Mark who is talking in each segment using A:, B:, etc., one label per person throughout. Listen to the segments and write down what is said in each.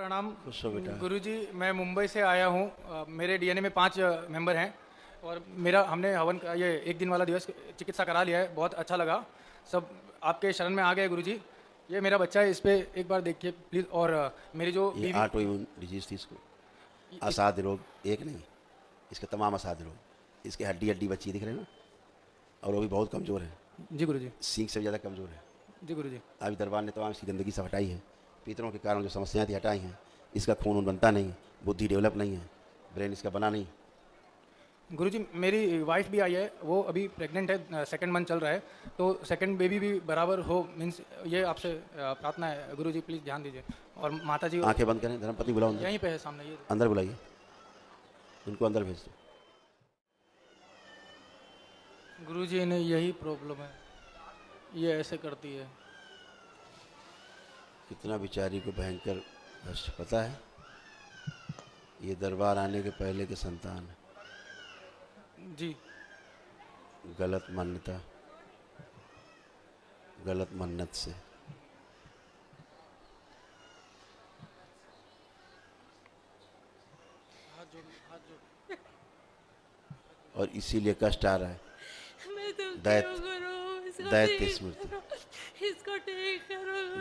A: प्रणाम।
B: खुश हो बेटा।
A: गुरुजी, मैं मुंबई से आया हूँ। मेरे डीएनए में 5 मेंबर हैं और हमने हवन का ये एक दिन वाला दिवस चिकित्सा करा लिया है। बहुत अच्छा लगा। सब आपके शरण में आ गए गुरुजी। ये मेरा बच्चा है, इस पे एक बार देखिए प्लीज़। और मेरी जो
B: ये
A: बीवी
B: ऑटो इम्यून डिजीज थी इसको, असाध्य रोग एक नहीं, इसके तमाम असाध्य रोग। इसके हड्डी हड्डी बच्ची दिख रहे हैं ना, और वो भी बहुत कमज़ोर है,
A: जी गुरुजी।
B: सींग से ज़्यादा कमज़ोर है।
A: जी गुरुजी।
B: अभी दरबार ने तमाम इसकी गंदगी सब हटाई है, पितरों के कारण जो समस्याएं थी हटाई हैं। इसका खून बनता नहीं, बुद्धि डेवलप नहीं है, ब्रेन इसका बना नहीं।
A: गुरुजी, मेरी वाइफ भी आई है, वो अभी प्रेग्नेंट है, सेकंड मंथ चल रहा है, तो सेकंड बेबी भी बराबर हो, मीन्स ये आपसे प्रार्थना है गुरुजी, प्लीज़ ध्यान दीजिए। और माता जी
B: आंखें बंद करें, धर्मपत्नी बुलाओ अंदर।
A: यहीं पे है सामने, ये
B: अंदर बुलाइए, उनको अंदर भेज दो।
A: गुरुजी, इन्हें यही प्रॉब्लम है, ये ऐसे करती है।
B: कितना बेचारी को भयंकर कष्ट, पता है? ये दरबार आने के पहले के संतान है।
A: जी।
B: गलत मान्यता, गलत मन्नत से। और इसीलिए कष्ट आ रहा है। दैत्य स्मृति,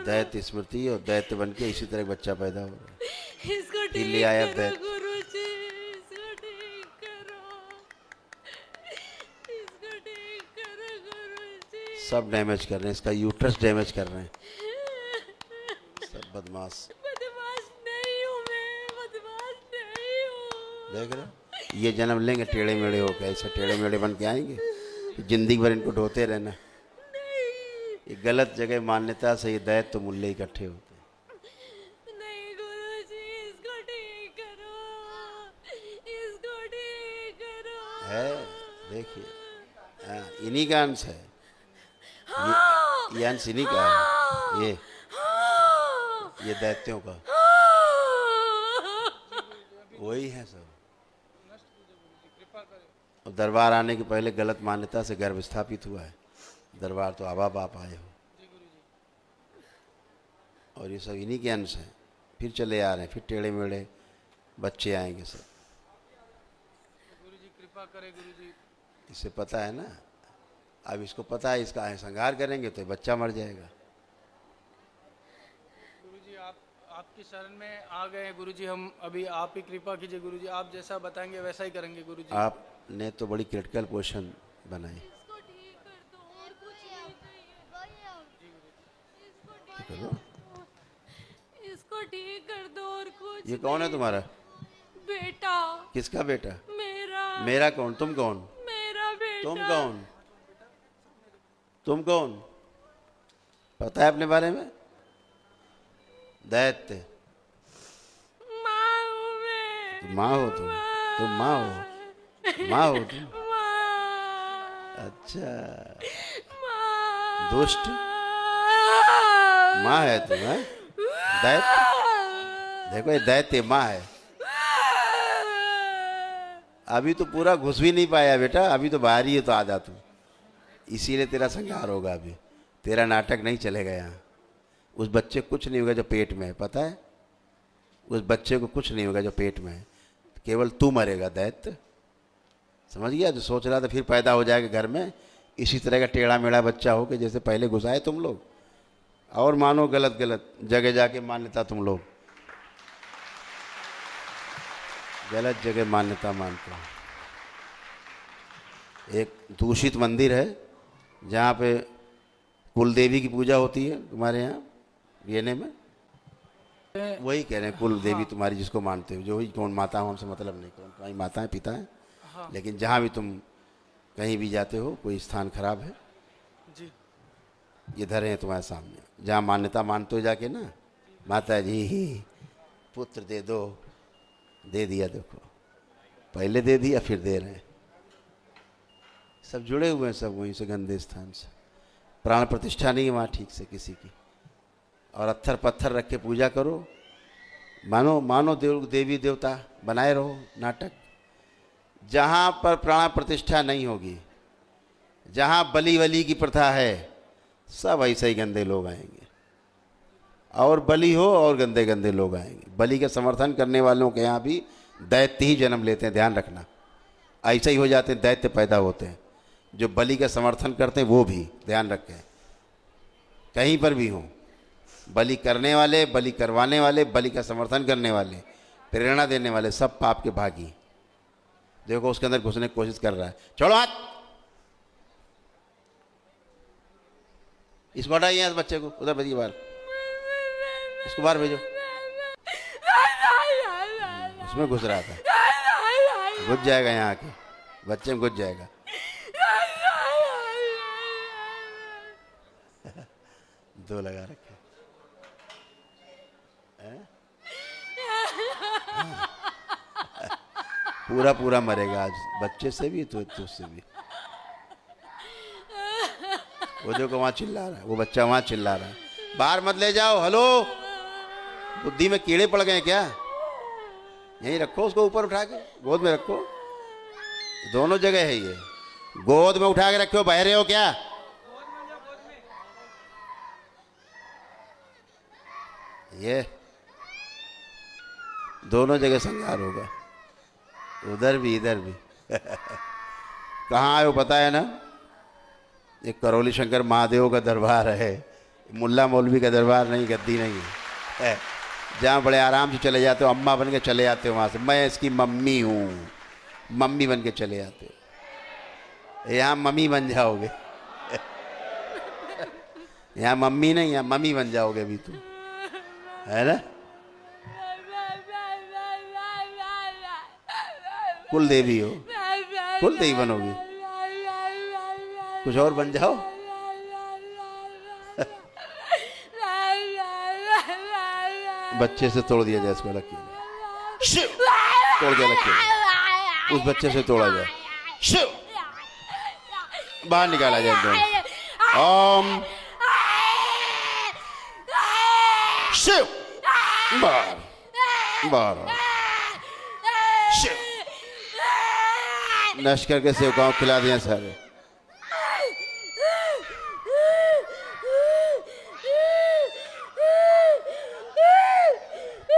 B: दैत्य स्मृति, और दैत्य बन के इसी तरह बच्चा पैदा हो रहा है।
C: इसको
B: फिर ले आया दैत्य।
C: गुरुजी, इसको ठीक करो, इसको ठीक करो गुरुजी।
B: सब डैमेज कर रहे हैं, इसका यूट्रस डैमेज कर रहे हैं सब बदमाश।
C: बदमाश नहीं हूँ मैं, बदमाश नहीं हूँ।
B: देख रहे, ये जन्म लेंगे टेढ़े मेढ़े होकर, ऐसे टेढ़े मेढ़े बन के आएंगे, जिंदगी भर इनको ढोते रहना। ये गलत जगह मान्यता से ये दैत्य तो मुल्ले इकट्ठे होते हैं।
C: नहीं गुरुजी, इसको ठीक करो, इसको ठीक करो।
B: है, देखिए, हाँ, इन्हीं का अंश है, ये अंश इन्हीं का है, ये दैत्यों का वही है सब। और दरबार आने के पहले गलत मान्यता से गर्भ स्थापित हुआ है। दरबार तो आबा बाप आए हो, और ये सब इन्हीं के अंश हैं। फिर चले आ रहे हैं, फिर टेढ़े मेढ़े बच्चे आएंगे सब।
A: गुरुजी कृपा करें गुरुजी।
B: इसे पता है ना, अब इसको पता है, इसका संहार करेंगे तो बच्चा मर जाएगा।
A: गुरुजी, आपकी शरण में आ गए हैं गुरुजी। हम अभी आप ही कृपा कीजिए गुरुजी, आप जैसा बताएंगे वैसा ही करेंगे गुरुजी।
B: आपने तो बड़ी क्रिटिकल पोजीशन बनाई।
C: इसको ठीक कर दो, और कुछ नहीं चाहिए। इसको ठीक
B: करो।
C: कर दो, इसको ठीक कर दो, और कुछ
B: ये कौन है तुम्हारा?
C: बेटा।
B: किसका बेटा?
C: मेरा।
B: मेरा कौन? तुम कौन?
C: मेरा बेटा।
B: तुम कौन? तुम कौन? पता है अपने बारे में? दैत्य।
C: माँ हूँ मैं।
B: तुम माँ हो? तुम माँ हो? माँ हो तुम? अच्छा, दुष्ट माँ है तुम, है? दैत्य, देखो ये दैत्य माँ है। अभी तो पूरा घुस भी नहीं पाया बेटा, अभी तो बाहर ही है, तो आ जा तू। इसीलिए तेरा संहार होगा। अभी तेरा नाटक नहीं चलेगा यहाँ। उस बच्चे को कुछ नहीं होगा जो पेट में है, पता है? उस बच्चे को कुछ नहीं होगा जो पेट में है, केवल तू मरेगा दैत्य, समझ गया? जो सोच रहा था फिर पैदा हो जाएगा घर में, इसी तरह का टेढ़ा मेढ़ा बच्चा हो के जैसे पहले घुसाए तुम लोग, और मानो गलत गलत जगह जाके मान्यता, तुम लोग गलत जगह मान्यता मानते हो। एक दूषित मंदिर है जहाँ पे कुल देवी की पूजा होती है तुम्हारे यहाँ डीएनए में, वही कह रहे हैं कुल देवी तुम्हारी जिसको मानते हो, जो ही कौन माता हो हमसे मतलब नहीं, कौन तुम्हारी माता है पिता है।
A: हाँ।
B: लेकिन जहाँ भी तुम कहीं भी जाते हो, कोई स्थान खराब है
A: जी।
B: ये धरे हैं तुम्हारे सामने, जहाँ मान्यता मानते हो जाके ना, माता जी ही पुत्र दे दो, दे दिया, देखो पहले दे दिया फिर दे रहे हैं। सब जुड़े हुए हैं सब वहीं से, गंदे स्थान से। प्राण प्रतिष्ठा नहीं है वहाँ ठीक से किसी की, और अत्थर पत्थर रख के पूजा करो, मानो देवी देवता बनाए रहो नाटक। जहाँ पर प्राण प्रतिष्ठा नहीं होगी, जहाँ बलि वली की प्रथा है, सब ऐसे ही गंदे लोग आएंगे। और बलि हो और गंदे गंदे लोग आएंगे। बलि का समर्थन करने वालों के यहाँ भी दैत्य ही जन्म लेते हैं, ध्यान रखना। ऐसे ही हो जाते हैं, दैत्य पैदा होते हैं। जो बलि का समर्थन करते हैं वो भी ध्यान रखें, कहीं पर भी हों, बलि करने वाले, बलि करवाने वाले, बलि का समर्थन करने वाले, प्रेरणा देने वाले, सब पाप के भागी। देखो उसके अंदर घुसने की कोशिश कर रहा है, छोड़ो हाथ, इसको हटाइए, इस बच्चे को उधर भेजिए बाहर, इसको बाहर भेजो। उसमें घुस रहा था, घुस जाएगा यहाँ आके, बच्चे में घुस जाएगा। दो लगा रखे पूरा पूरा मरेगा आज, बच्चे से भी तो उससे भी। वो देखो वहां चिल्ला रहा है, वो बच्चा वहां चिल्ला रहा है, बाहर मत ले जाओ। हेलो, बुद्धि में कीड़े पड़ गए क्या? यहीं रखो उसको, ऊपर उठा के गोद में रखो, दोनों जगह है ये, गोद में उठा के रखो। बहरे हो क्या? ये दोनों जगह संहार होगा, उधर भी इधर भी। कहाँ आए हो पता है ना? एक करौली शंकर महादेव का दरबार है, मुल्ला मौलवी का दरबार नहीं, गद्दी नहीं है। जहाँ बड़े आराम से चले जाते हो, अम्मा बन के चले जाते हो वहाँ से, मैं इसकी मम्मी हूँ, मम्मी बन के चले जाते हो। यहाँ मम्मी बन जाओगे। यहाँ मम्मी नहीं, यहाँ मम्मी बन जाओगे अभी तुम, है ना? कुल देवी हो, कुल देवी बनोगी, कुछ और बन जाओ। बच्चे से तोड़ दिया जाए इसको, अलग किया, शिव तोड़ के अलग किया, उस बच्चे से तोड़ा जाए, शिव बाहर निकाला जाए दोनों। ओम शिव, बाहर बाहर, शिव। नष्ट करके सेवकाओं खिला दिया सारे।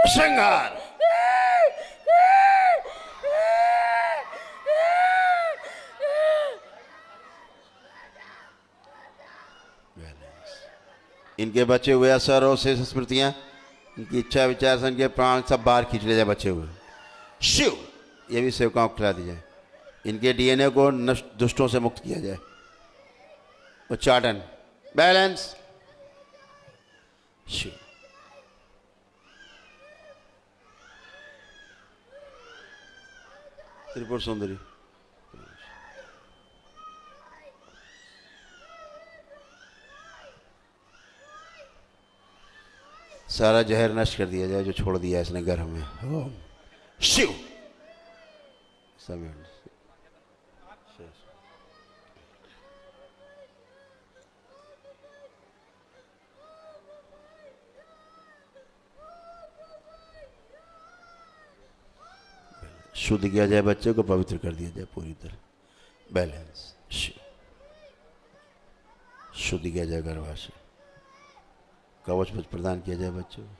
B: संहार। इनके बचे हुए असर और शेष स्मृतियां, इनकी इच्छा विचार से इनके प्राण सब बाहर खींच ले जाए बचे हुए। शिव, ये भी सेवकाओं को खिला दी जाए। इनके डीएनए को नष्ट दुष्टों से मुक्त किया जाए। उच्चाटन, बैलेंस, शिव। त्रिपुर सुंदरी, सारा जहर नष्ट कर दिया जाए जो छोड़ दिया इसने घर में। ओम शिव। समय शुद्ध किया जाए, बच्चे को पवित्र कर दिया जाए पूरी तरह। बैलेंस, शिव। शुद्ध किया जाए गर्भाशय, कवच प्रदान किया जाए बच्चों को,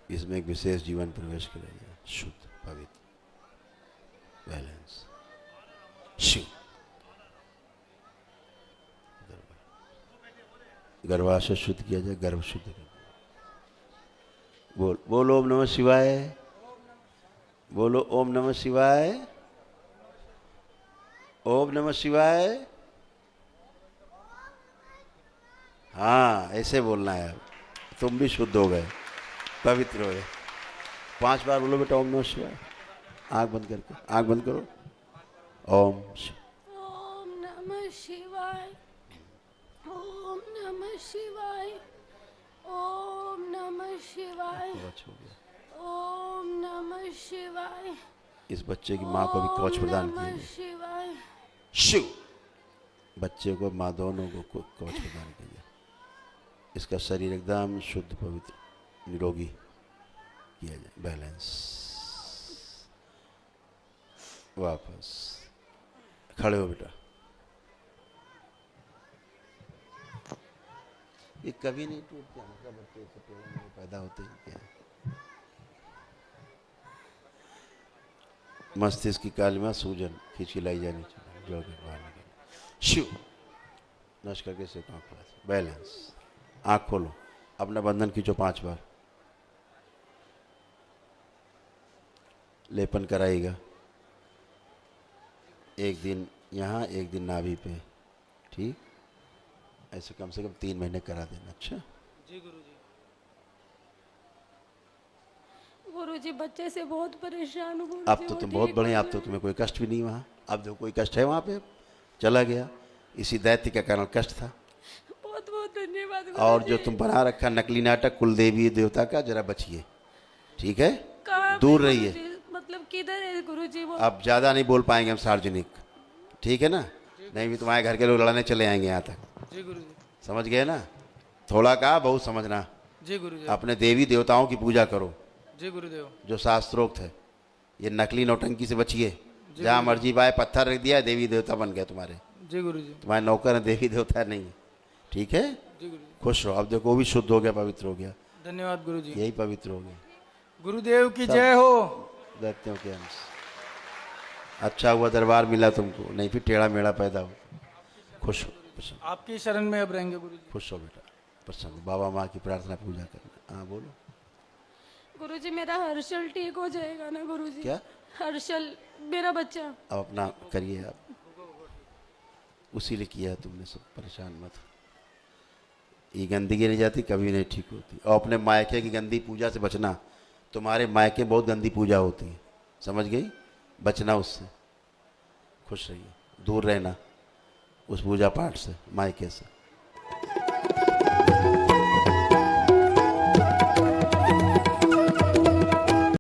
B: इसमें एक विशेष जीवन प्रवेश किया जाए, शुद्ध पवित्र। बैलेंस, शिव। गर्भाशय शुद्ध किया जाए, गर्भ शुद्ध किया जाए। बोलो ओम नमः शिवाय, बोलो ओम नमः शिवाय, ओम नमः शिवाय। हाँ, ऐसे बोलना है, तुम भी शुद्ध हो गए, पवित्र हो गए। 5 बार बोलो बेटा ओम नमः शिवाय, आंख बंद करके, आंख बंद करो। ओम
C: ओम नमः शिवाय, ओम नमः शिवाय, ओम नमः शिवाय, ओम नमः शिवाय।
B: इस बच्चे की माँ को भी कवच प्रदान किया जाए।
C: शिवाय,
B: शिव। बच्चे को, माँ दोनों को कवच प्रदान किया जाए। इसका शरीर एकदम शुद्ध पवित्र निरोगी किया जाए। बैलेंस, वापस खड़े हो बेटा। ये कभी नहीं टूटते, मतलब बच्चे से टेढ़े मेढ़े पैदा होते हैं क्या? मस्तिष्क की काली में सूजन खींच के लाई जानी चाहिए, जोड़ के बाहर निकल। शिव नश करके से आँख खोला, बैलेंस। आँख खोलो, अपना बंधन खींचो 5 बार। लेपन कराएगा, एक दिन यहाँ एक दिन नाभि पे, ठीक? ऐसे कम से कम 3 महीने करा देना। अच्छा
A: जी गुरुजी।
D: गुरुजी बच्चे से बहुत परेशान हूँ गुरुजी,
B: अब तो
D: वो
B: तुम बहुत
D: ठीक
B: बड़े,
D: हो
B: अब तो
D: जाए।
B: तुम्हें कोई कष्ट भी नहीं वहाँ। अब जो कोई कष्ट है वहाँ पे चला गया, इसी दैत्य के कारण कष्ट था।
D: बहुत बहुत धन्यवाद
B: और
D: गुरुजी।
B: जो तुम बना रखा नकली नाटक कुल देवी देवता का, जरा बचिए, ठीक है?
D: कहाँ पे
B: दूर रहिए।
D: गुरुजी? मतलब किधर है गुरुजी वो?
B: अब ज़्यादा नहीं बोल पाएंगे हम सार्वजनिक, ठीक है ना? नहीं भी तुम्हारे घर के लोग लड़ने चले आएंगे यहाँ तक।
A: जी गुरुजी।
B: समझ गए ना? थोड़ा कहा, बहुत समझना।
A: जी गुरुजी।
B: अपने देवी देवताओं की पूजा करो
A: जी गुरुदेव।
B: जो शास्त्रोक्त है। ये नकली नौटंकी से बचिए। जहाँ मर्जी पाए पत्थर रख दिया, देवी देवता बन गया तुम्हारे।
A: जी गुरुजी।
B: तुम्हारे नौकर है, देवी देवता नहीं है, ठीक है?
A: जी गुरुजी।
B: खुश रहो। अब देखो वो भी शुद्ध हो गया, पवित्र हो गया,
A: धन्यवाद गुरुजी।
B: यही पवित्र हो गया।
A: गुरुदेव की जय हो।
B: दैत्यों के अंश। अच्छा हुआ दरबार मिला तुमको, नहीं फिर टेढ़ा मेढ़ा पैदा हो। खुश हो, प्रसन्न,
A: आपकी शरण में अब रहेंगे गुरुजी।
B: खुश हो बेटा, प्रसन्न। बाबा माँ की प्रार्थना पूजा करना। हाँ बोलो।
D: गुरुजी मेरा हर्षल ठीक हो जाएगा ना गुरुजी?
B: क्या?
D: हर्षल मेरा बच्चा।
B: अब अपना करिए आप, उसी लिए किया है तुमने, सब परेशान मत हो। ये गंदगी नहीं जाती, कभी नहीं ठीक होती। और अपने मायके की गंदी पूजा से बचना। तुम्हारे मायके बहुत गंदी पूजा होती है, समझ गई? बचना उससे, खुश रहिए, दूर रहना उस पूजा पाठ से, मायके से।